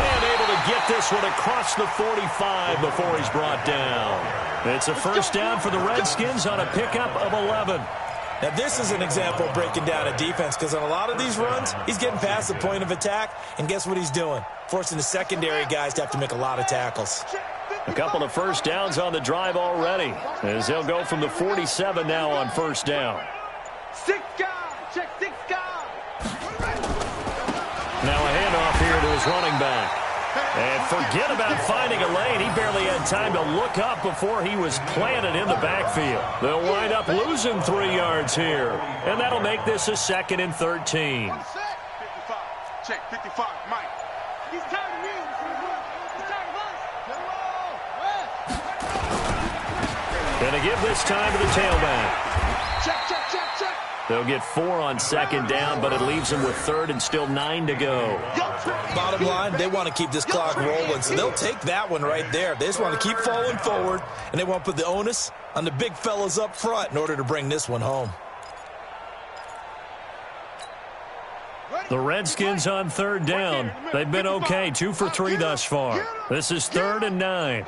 Speaker 2: And able to get this one across the 45 before he's brought down. It's a 1st down for the Redskins on a pickup of 11.
Speaker 3: Now, this is an example of breaking down a defense because on a lot of these runs, he's getting past the point of attack, and guess what he's doing? Forcing the secondary guys to have to make a lot of tackles.
Speaker 2: A couple of 1st downs on the drive already as they'll go from the 47 now on 1st down.
Speaker 4: 6 guys, check 6 guys.
Speaker 2: Now a handoff here to his running back. And forget about finding a lane. He barely had time to look up before he was planted in the backfield. They'll wind up losing 3 yards here. And that'll make this a 2nd and 13.
Speaker 4: 55. Check, 55, Mike. He's tired of me. He's tired of us.
Speaker 2: Gonna give this time to the tailback.
Speaker 4: Check.
Speaker 2: They'll get 4 on 2nd down, but it leaves them with 3rd and still 9 to go.
Speaker 3: Bottom line, they want to keep this clock rolling, so they'll take that one right there. They just want to keep falling forward, and they want to put the onus on the big fellas up front in order to bring this one home.
Speaker 2: The Redskins on 3rd down. They've been okay, 2 for 3 thus far. This is 3rd and 9.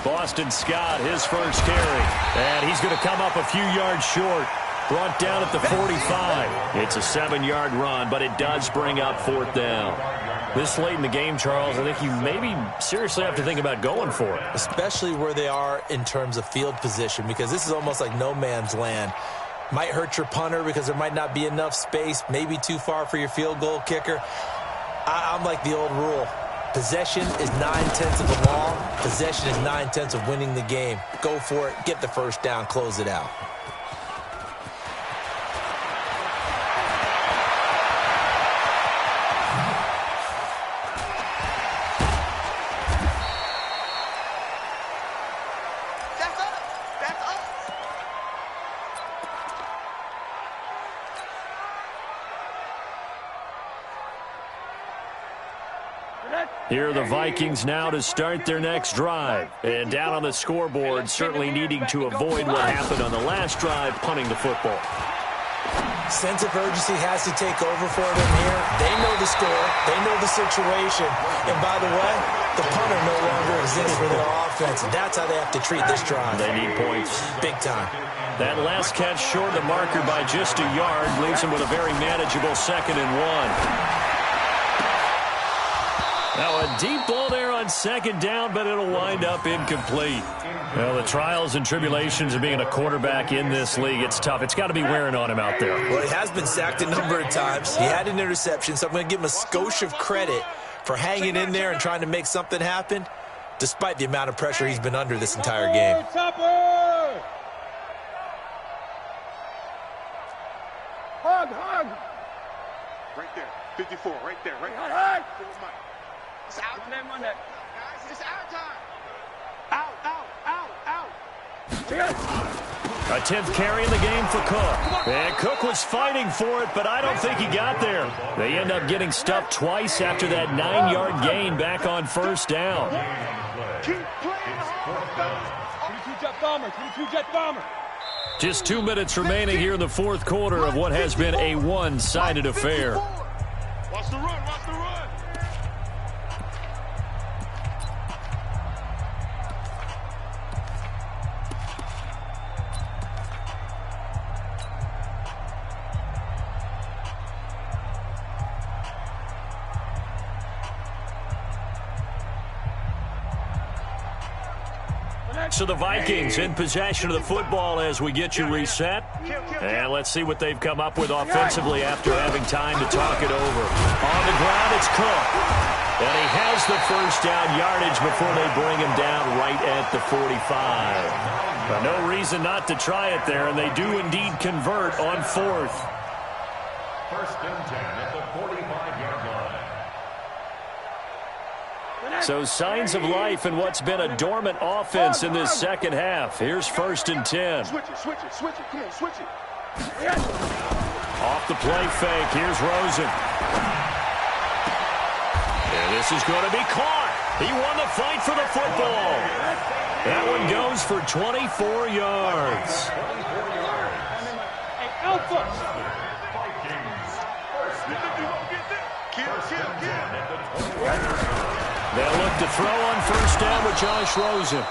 Speaker 2: Boston Scott, his first carry. And he's going to come up a few yards short. Brought down at the 45. It's a 7-yard run, but it does bring up 4th down. This late in the game, Charles, I think you maybe seriously have to think about going for it.
Speaker 3: Especially where they are in terms of field position, because this is almost like no man's land. Might hurt your punter because there might not be enough space, maybe too far for your field goal kicker. I'm like the old rule. Possession is 9/10 of the law. Possession is 9/10 of winning the game. Go for it. Get the first down. Close it out.
Speaker 2: Here are the Vikings now to start their next drive. And down on the scoreboard, certainly needing to avoid what happened on the last drive, punting the football.
Speaker 3: Sense of urgency has to take over for them here. They know the score. They know the situation. And by the way, the punter no longer exists for their offense. And that's how they have to treat this drive.
Speaker 2: They need points.
Speaker 3: Big time.
Speaker 2: That last catch short of the marker by just a yard leaves them with a very manageable 2nd and 1. Now a deep ball there on 2nd down, but it'll wind up incomplete. Well, the trials and tribulations of being a quarterback in this league, it's tough. It's got to be wearing on him out there.
Speaker 3: Well, he has been sacked a number of times. He had an interception, so I'm going to give him a skosh of credit for hanging in there and trying to make something happen, despite the amount of pressure he's been under this entire game.
Speaker 4: Hug. Right there, 54, right there, right there. It's out. Guys, it's out time. Out.
Speaker 2: A 10th carry in the game for Cook. And Cook was fighting for it, but I don't think he got there. They end up getting stuffed twice after that 9-yard gain back on 1st down.
Speaker 4: Keep playing hard. 22 jet bomber.
Speaker 2: Just 2 minutes remaining here in the 4th quarter of what has been a one-sided affair.
Speaker 4: Watch the run.
Speaker 2: So the Vikings in possession of the football as we get you reset. And let's see what they've come up with offensively after having time to talk it over. On the ground, it's Cook. And he has the first down yardage before they bring him down right at the 45. But no reason not to try it there, and they do indeed convert on 4th.
Speaker 5: 1st and 10 at the 45-yard line.
Speaker 2: So signs of life in what's been a dormant offense in this 2nd half. Here's 1st and 10.
Speaker 4: Switch it. Come on, switch it.
Speaker 2: Off the play fake. Here's Rosen. And this is going to be caught. He won the fight for the football. That one goes for 24 yards.
Speaker 4: Hey, Alpha.
Speaker 2: They'll look to throw on 1st down with Josh Rosen.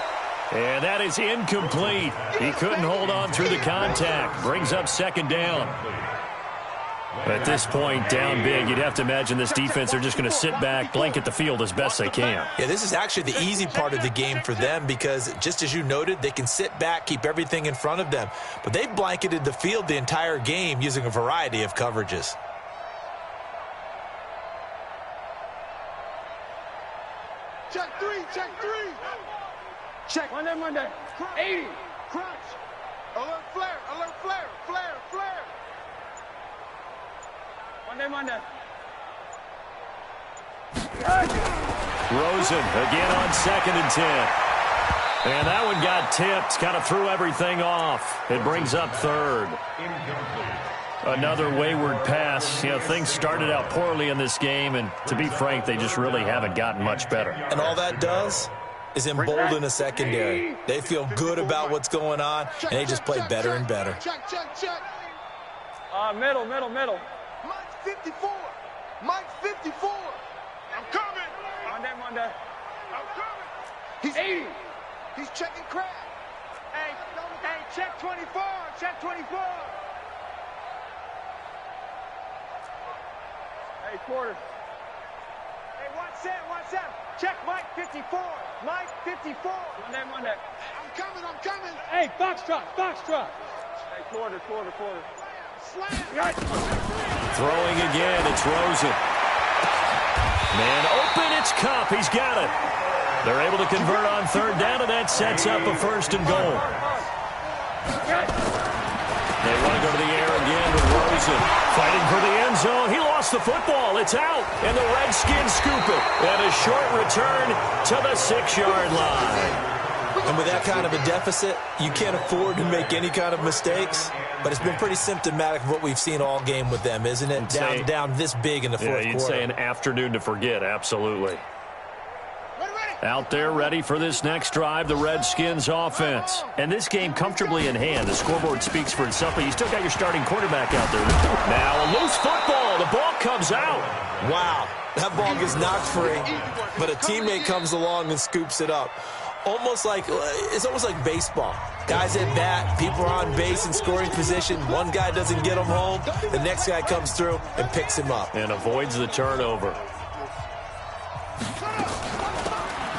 Speaker 2: And that is incomplete. He couldn't hold on through the contact. Brings up 2nd down. At this point, down big, you'd have to imagine this defense are just going to sit back, blanket the field as best they can.
Speaker 3: Yeah, this is actually the easy part of the game for them because, just as you noted, they can sit back, keep everything in front of them. But they've blanketed the field the entire game using a variety of coverages.
Speaker 4: Check. One day. 80. Crunch. Alert flare. Flare. One day.
Speaker 2: Rosen again on 2nd and 10. And that one got tipped, kind of threw everything off. It brings up 3rd. Another wayward pass. You know, things started out poorly in this game, and to be frank, they just really haven't gotten much better.
Speaker 3: And all that does is embolden a secondary. They feel good about what's going on, and they just play better and better.
Speaker 4: Check. Middle. Mike's 54. I'm coming. One day. I'm coming. He's 80. He's checking crack. Hey, check 24. Hey, quarter. Hey, what's that? Check Mike 54. One day. I'm coming. Hey, Foxtrot. Hey, quarter. Slam.
Speaker 2: Throwing again, it's Rosen. Man open, it's Cup. He's got it. They're able to convert on 3rd down, and that sets up a 1st and goal. They want to go to the air again with Rosen. Fighting for the end zone. He lost the football. It's out. And the Redskins scoop it. And a short return to the 6-yard line.
Speaker 3: And with that kind of a deficit, you can't afford to make any kind of mistakes. But it's been pretty symptomatic of what we've seen all game with them, isn't it? Down this big in the fourth quarter.
Speaker 2: You'd say an afternoon to forget, absolutely. Out there ready for this next drive, the Redskins offense. And this game comfortably in hand. The scoreboard speaks for itself, but you still got your starting quarterback out there. Now a loose football. The ball comes out.
Speaker 3: Wow, that ball gets knocked free, but a teammate comes along and scoops it up. It's almost like baseball. Guys at bat, people are on base in scoring position. One guy doesn't get him home. The next guy comes through and picks him up.
Speaker 2: And avoids the turnover.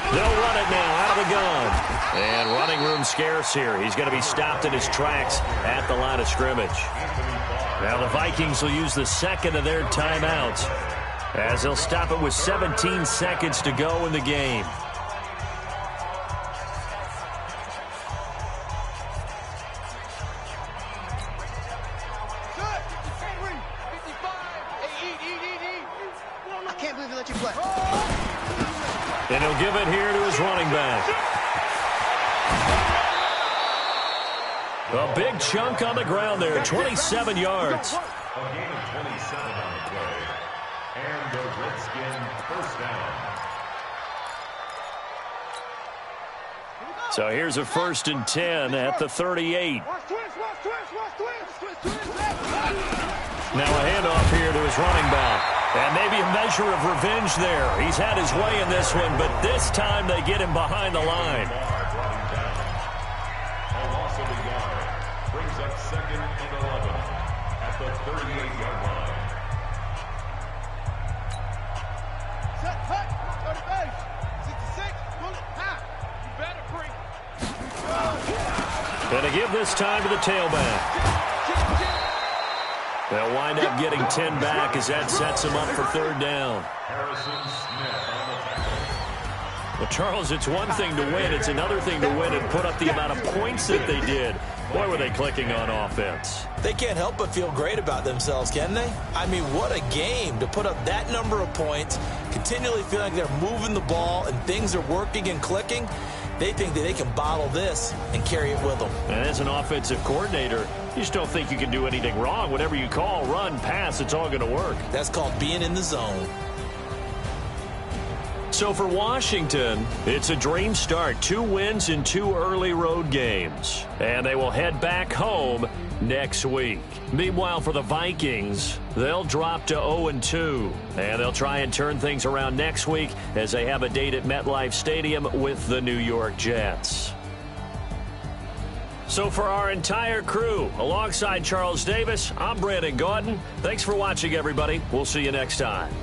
Speaker 2: They'll run it now out of the gun. And running room scarce here. He's going to be stopped in his tracks at the line of scrimmage. Now the Vikings will use the 2nd of their timeouts as they'll stop it with 17 seconds to go in the game. And he'll give it here to his running back. A big chunk on the ground there, 27 yards.
Speaker 5: A gain of 27 on the play. And the Redskin 1st down.
Speaker 2: So here's a 1st and 10 at the 38. Now a handoff here to his running back. And maybe a measure of revenge there. He's had his way in this one, but this time they get him behind the line.
Speaker 5: A loss of a yard brings up 2nd and 11 at the 38-yard line.
Speaker 4: Set, cut, go to base. 66, pull it, half. You better bring.
Speaker 2: And to give this time to the tailback. They'll wind up getting 10 back as that sets them up for 3rd down.
Speaker 5: Harrison Smith on the tackle.
Speaker 2: Well, Charles, it's one thing to win. It's another thing to win and put up the amount of points that they did. Boy, were they clicking on offense.
Speaker 3: They can't help but feel great about themselves, can they? I mean, what a game to put up that number of points, continually feel like they're moving the ball and things are working and clicking. They think that they can bottle this and carry it with them.
Speaker 2: And as an offensive coordinator, you just don't think you can do anything wrong. Whatever you call, run, pass, it's all going to work.
Speaker 3: That's called being in the zone.
Speaker 2: So for Washington, it's a dream start. 2 wins in 2 early road games. And they will head back home next week. Meanwhile, for the Vikings, they'll drop to 0-2. And they'll try and turn things around next week as they have a date at MetLife Stadium with the New York Jets. So for our entire crew, alongside Charles Davis, I'm Brandon Gaudin. Thanks for watching, everybody. We'll see you next time.